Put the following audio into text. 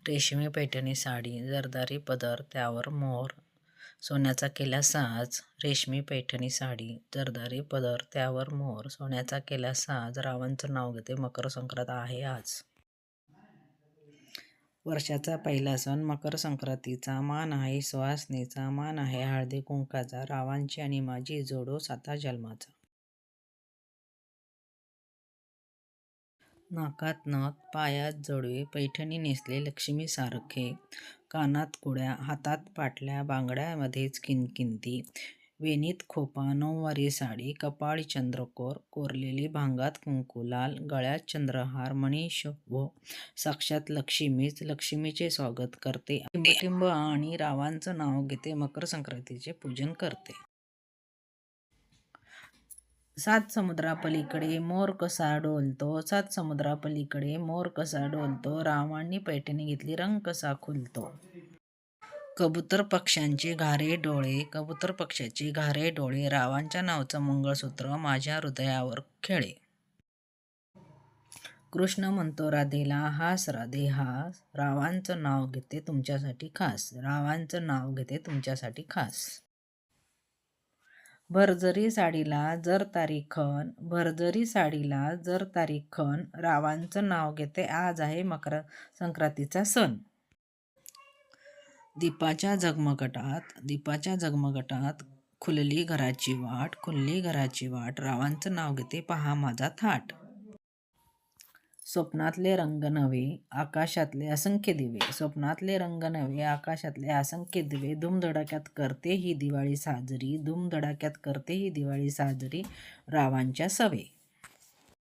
रेशमी पैठणी साडी, जरदारी पदर, त्यावर मोर, सोन्याचा केला साज. रेशमी पैठणी साडी, जरदारी पदर, त्यावर मोर, सोन्याचा केला साज. रावांचं नाव घेते मकर संक्रांत आहे आज. वर्षाचा पहिला सण मकर संक्रांतीचा. मान आहे सुहासनीचा, मान आहे हळदी कुंकाचा. रावांची आणि माझी जोडो साता जन्माचा. नाकात नथ, पायात जोडवे, पैठणी नेसले लक्ष्मी सारखे. कानात कुड्या, हातात पाटल्या, बांगड्यामध्येच किणकिणती. वेणीत खोपा, नऊवारी साडी, कपाळी चंद्रकोर, कोरलेली भांगात कुंकू लाल, गळ्यात चंद्रहार, मणी शोभो. साक्षात लक्ष्मीच लक्ष्मीचे स्वागत करते. टिंबटिंब आणि रावांचं नाव घेते, मकर संक्रांतीचे पूजन करते. सात समुद्रापलीकडे मोर कसा डोलतो, सात समुद्रापलीकडे मोर कसा डोलतो. रावांनी पैठणी घेतली, रंग कसा खुलतो. कबूतर पक्ष्यांचे घारे डोळे, कबूतर पक्ष्याचे घारे डोळे. रावांच्या नावचं मंगळसूत्र माझ्या हृदयावर खेळे. कृष्ण म्हणतो राधेला, हास राधे हास. रावांचं नाव घेते तुमच्यासाठी खास, रावांचं नाव घेते तुमच्यासाठी खास. भरजरी साडीला जर तारीखन, भरजरी साडीला जर तारीखन. रावांचं नाव घेते आज आहे मकर संक्रांतीचा सण. दीपाच्या झगमगटात, दीपाच्या झगमगटात खुलली घराची वाट, खुलली घराची वाट. रावांचं नाव घेते पहा माझा थाट. स्वप्नातले रंग नवे, आकाशातले असंख्य दिवे, स्वप्नातले रंग नवे, आकाशातले असंख्य दिवे. धूमधडाक्यात करते ही दिवाळी साजरी, धूमधडाक्यात करते ही दिवाळी साजरी. रावांच्या सवे.